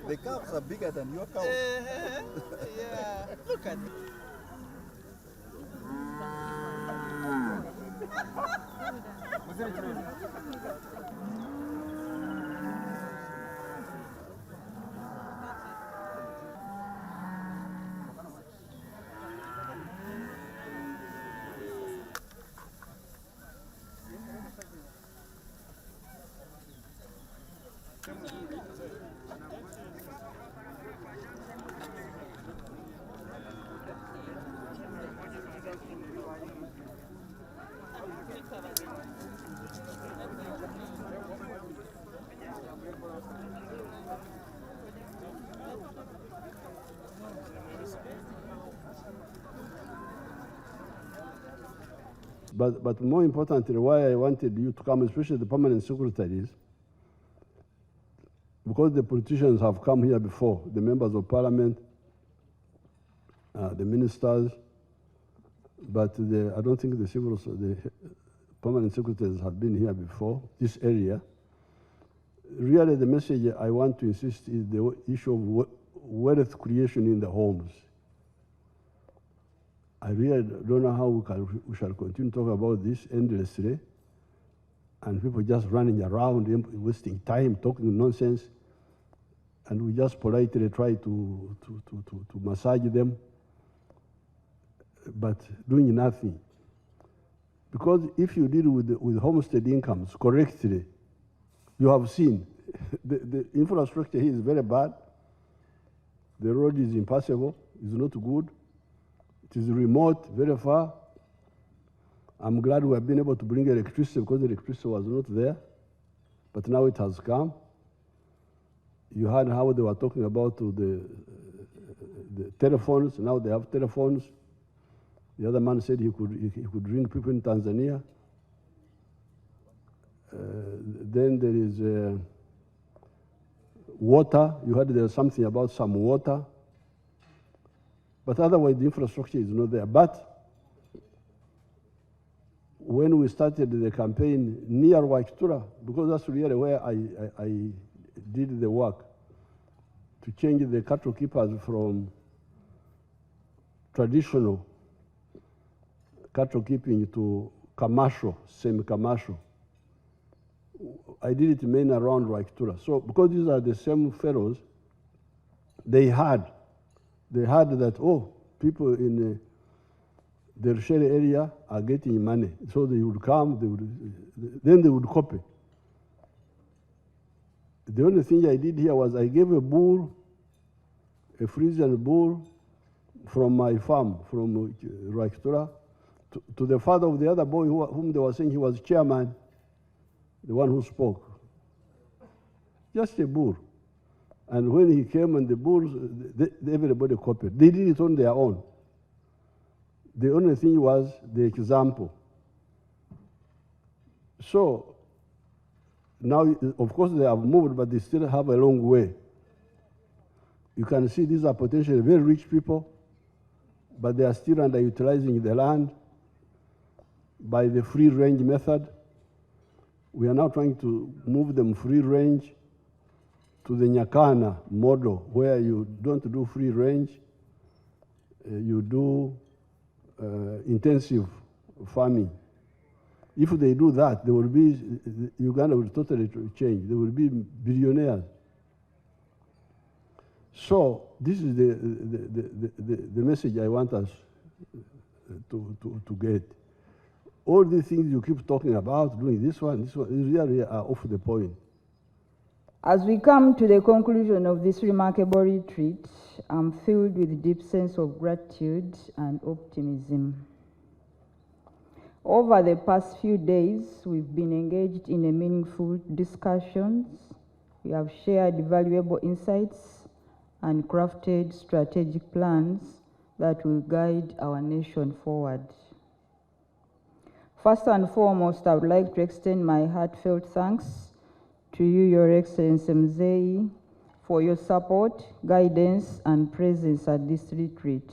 The calves are bigger than your cows. Yeah, look at it. But more importantly, why I wanted you to come, especially the permanent secretaries, because the politicians have come here before, the members of parliament, the ministers, but I don't think the permanent secretaries have been here before, this area. Really, the message I want to insist is the issue of wealth creation in the homes. I really don't know how we shall continue to talk about this endlessly, and people just running around, wasting time, talking nonsense, and we just politely try to massage them, but doing nothing. Because if you deal with homestead incomes correctly, you have seen the infrastructure here is very bad. The road is impassable, it's not good. It is remote, very far. I'm glad we have been able to bring electricity because electricity was not there, but now it has come. You heard how they were talking about the telephones. Now they have telephones. The other man said he could ring people in Tanzania. Then there is water. You heard there was something about some water. But otherwise, the infrastructure is not there. But when we started the campaign near Wakitura, because that's really where I did the work, to change the cattle keepers from traditional cattle keeping to commercial, semi-commercial. I did it mainly around Wakitura. So because these are the same fellows, they had that, oh, people in the Rushere area are getting money. So they would come, then they would copy. The only thing I did here was I gave a bull, a Frisian bull, from my farm, from Wakitura, to the father of the other boy whom they were saying he was chairman, the one who spoke. Just a bull. And when he came and the bulls, everybody copied. They did it on their own. The only thing was the example. So now, of course, they have moved, but they still have a long way. You can see these are potentially very rich people, but they are still underutilizing the land by the free range method. We are now trying to move them free range to the Nyakana model, where you don't do free range, you do intensive farming. If they do that, there will be, Uganda will totally change. There will be billionaires. So this is the message I want us to get. All these things you keep talking about, doing this one, really are off the point. As we come to the conclusion of this remarkable retreat, I'm filled with a deep sense of gratitude and optimism. Over the past few days, we've been engaged in a meaningful discussions. We have shared valuable insights and crafted strategic plans that will guide our nation forward. First and foremost, I would like to extend my heartfelt thanks to you, Your Excellency Museveni, for your support, guidance, and presence at this retreat.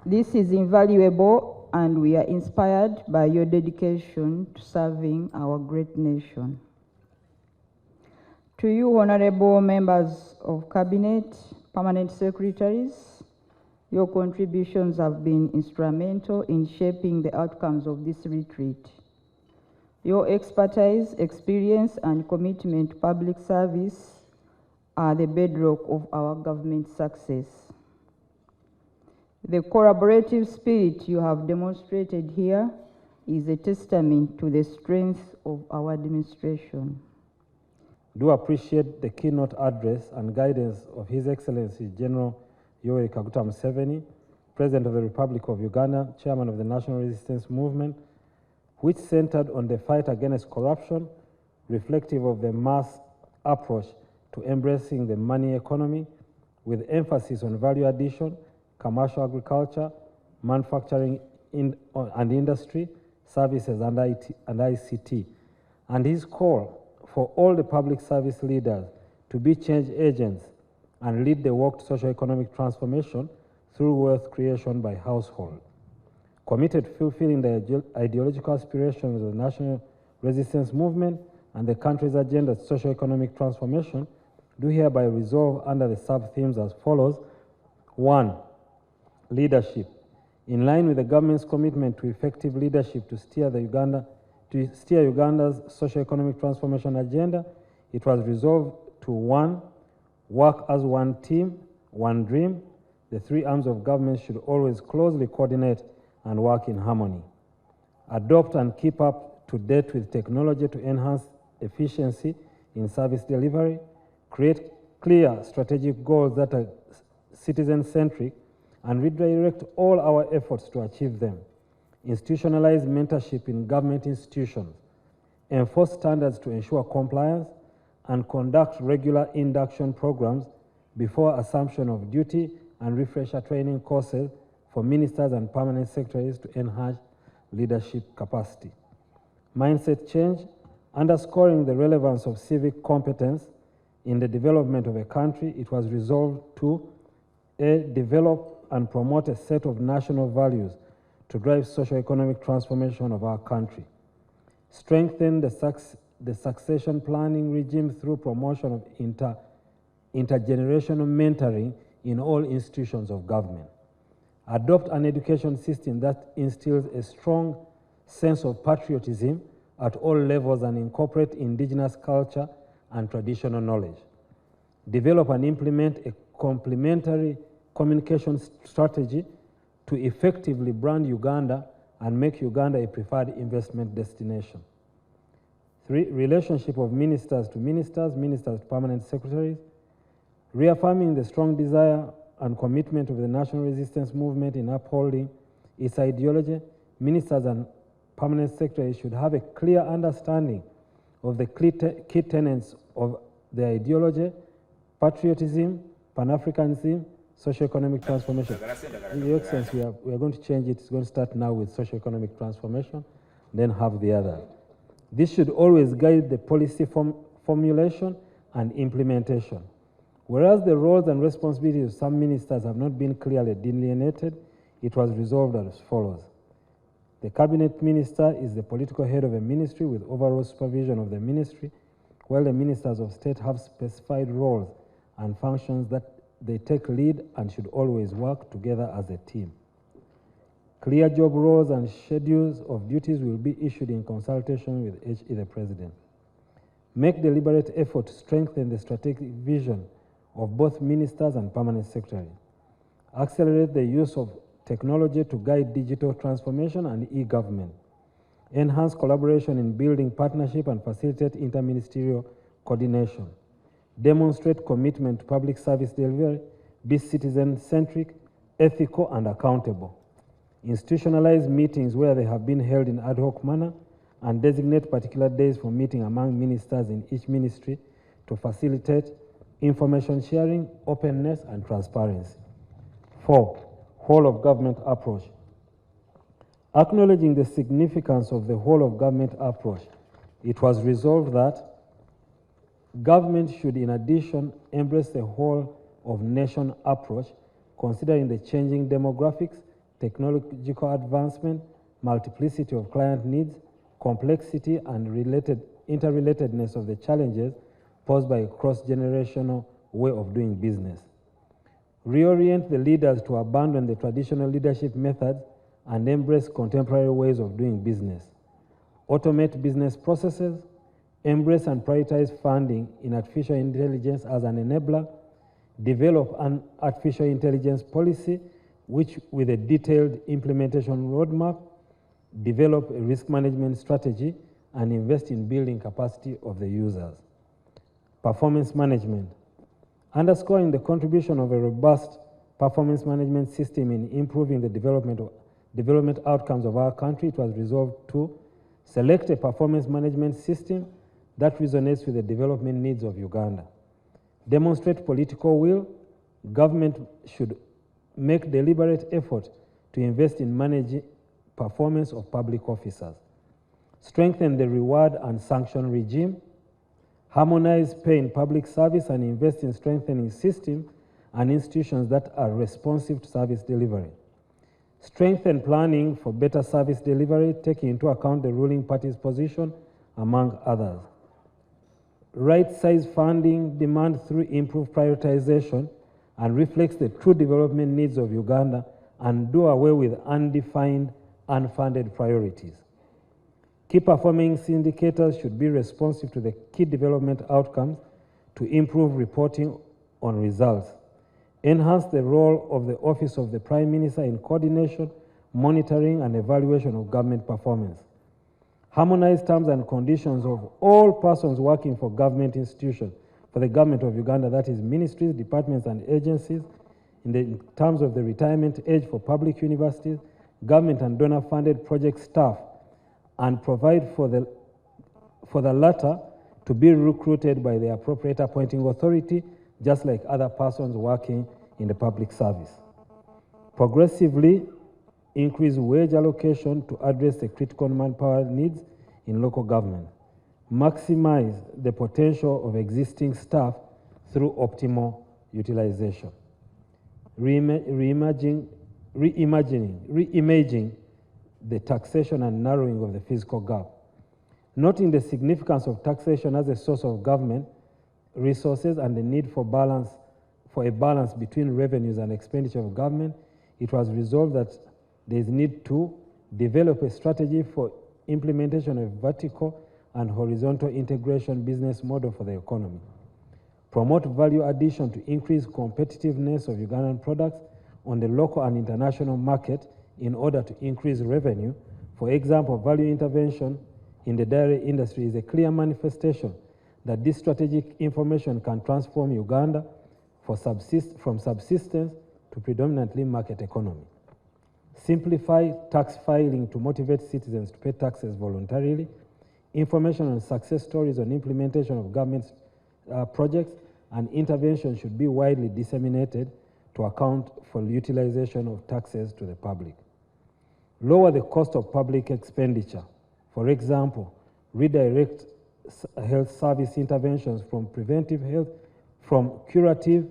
This is invaluable, and we are inspired by your dedication to serving our great nation. To you, honorable members of cabinet, permanent secretaries, your contributions have been instrumental in shaping the outcomes of this retreat. Your expertise, experience, and commitment to public service are the bedrock of our government success. The collaborative spirit you have demonstrated here is a testament to the strength of our administration. Do appreciate the keynote address and guidance of His Excellency General H.E Museveni, President of the Republic of Uganda, Chairman of the National Resistance Movement, which centered on the fight against corruption, reflective of the mass approach to embracing the money economy, with emphasis on value addition, commercial agriculture, manufacturing and industry, services and ICT, and his call for all the public service leaders to be change agents and lead the work to socio-economic transformation through wealth creation by household. Committed to fulfilling the ideological aspirations of the national resistance movement and the country's agenda of socio-economic transformation, do hereby resolve under the sub-themes as follows. 1. Leadership. In line with the government's commitment to effective leadership to steer Uganda's socio-economic transformation agenda, it was resolved to 1. Work as one team, one dream. The three arms of government should always closely coordinate and work in harmony. Adopt and keep up to date with technology to enhance efficiency in service delivery. Create clear strategic goals that are citizen-centric and redirect all our efforts to achieve them. Institutionalize mentorship in government institutions. Enforce standards to ensure compliance and conduct regular induction programs before assumption of duty and refresher training courses for ministers and permanent secretaries to enhance leadership capacity. Mindset change, underscoring the relevance of civic competence in the development of a country, it was resolved to develop and promote a set of national values to drive socio-economic transformation of our country. Strengthen the succession planning regime through promotion of intergenerational mentoring in all institutions of government. Adopt an education system that instills a strong sense of patriotism at all levels and incorporate indigenous culture and traditional knowledge. Develop and implement a complementary communication strategy to effectively brand Uganda and make Uganda a preferred investment destination. 3. Relationship of ministers to ministers, ministers to permanent secretaries. Reaffirming the strong desire and commitment of the national resistance movement in upholding its ideology, ministers and permanent secretaries should have a clear understanding of the key tenets of the ideology: patriotism, Pan-Africanism, socio-economic transformation. Your Excellency, we are going to change it. It's going to start now with socio-economic transformation, then have the other. This should always guide the policy formulation and implementation. Whereas the roles and responsibilities of some ministers have not been clearly delineated, it was resolved as follows. The cabinet minister is the political head of a ministry with overall supervision of the ministry, while the ministers of state have specified roles and functions that they take lead and should always work together as a team. Clear job roles and schedules of duties will be issued in consultation with H.E the President. Make deliberate effort to strengthen the strategic vision of both ministers and permanent secretaries. Accelerate the use of technology to guide digital transformation and e-government. Enhance collaboration in building partnership and facilitate interministerial coordination. Demonstrate commitment to public service delivery, be citizen-centric, ethical, and accountable. Institutionalize meetings where they have been held in ad hoc manner and designate particular days for meeting among ministers in each ministry to facilitate information sharing, openness, and transparency. 4. Whole of government approach. Acknowledging the significance of the whole of government approach, it was resolved that government should, in addition, embrace the whole of nation approach, considering the changing demographics, technological advancement, multiplicity of client needs, complexity, and interrelatedness of the challenges posed by a cross-generational way of doing business. Reorient the leaders to abandon the traditional leadership methods and embrace contemporary ways of doing business. Automate business processes, embrace and prioritize funding in artificial intelligence as an enabler, develop an artificial intelligence policy which with a detailed implementation roadmap, develop a risk management strategy, and invest in building capacity of the users. Performance management. Underscoring the contribution of a robust performance management system in improving the development outcomes of our country, it was resolved to select a performance management system that resonates with the development needs of Uganda. Demonstrate political will. Government should make deliberate effort to invest in managing performance of public officers. Strengthen the reward and sanction regime. Harmonize pay in public service and invest in strengthening systems and institutions that are responsive to service delivery. Strengthen planning for better service delivery, taking into account the ruling party's position, among others. Right-size funding demand through improved prioritization and reflects the true development needs of Uganda and do away with undefined, unfunded priorities. Key performance indicators should be responsive to the key development outcomes to improve reporting on results. Enhance the role of the Office of the Prime Minister in coordination, monitoring, and evaluation of government performance. Harmonize terms and conditions of all persons working for government institutions, for the government of Uganda, that is ministries, departments, and agencies, in terms of the retirement age for public universities, government and donor-funded project staff, and provide for the latter to be recruited by the appropriate appointing authority, just like other persons working in the public service. Progressively increase wage allocation to address the critical manpower needs in local government. Maximize the potential of existing staff through optimal utilization. Reimaging the taxation and narrowing of the fiscal gap. Noting the significance of taxation as a source of government resources and the need for a balance between revenues and expenditure of government, it was resolved that there is need to develop a strategy for implementation of vertical and horizontal integration business model for the economy. Promote value addition to increase competitiveness of Ugandan products on the local and international market in order to increase revenue. For example, value intervention in the dairy industry is a clear manifestation that this strategic information can transform Uganda from subsistence to predominantly market economy. Simplify tax filing to motivate citizens to pay taxes voluntarily. Information on success stories on implementation of government projects and intervention should be widely disseminated to account for utilization of taxes to the public. Lower the cost of public expenditure. For example, redirect health service interventions from preventive health, from curative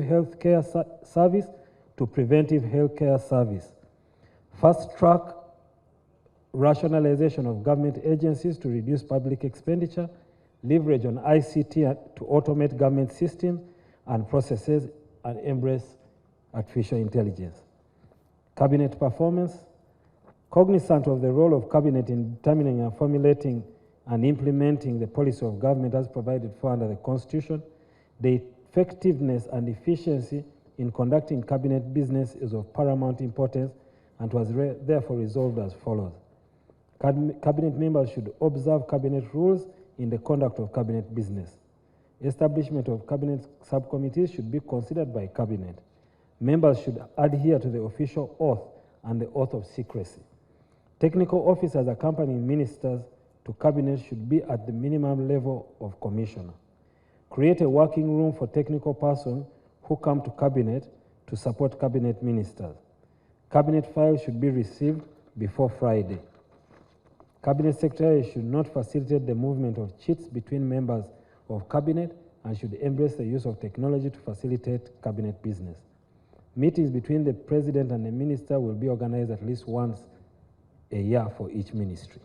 health care service to preventive health care service. Fast track rationalization of government agencies to reduce public expenditure, leverage on ICT to automate government systems and processes, and embrace artificial intelligence. Cabinet performance. Cognizant of the role of cabinet in determining and formulating and implementing the policy of government as provided for under the Constitution, the effectiveness and efficiency in conducting cabinet business is of paramount importance and was therefore resolved as follows. Cabinet members should observe cabinet rules in the conduct of cabinet business. Establishment of cabinet subcommittees should be considered by cabinet. Members should adhere to the official oath and the oath of secrecy. Technical officers accompanying ministers to cabinet should be at the minimum level of commissioner. Create a working room for technical persons who come to cabinet to support cabinet ministers. Cabinet files should be received before Friday. Cabinet secretary should not facilitate the movement of chits between members of cabinet and should embrace the use of technology to facilitate cabinet business. Meetings between the president and the minister will be organized at least once a year for each ministry.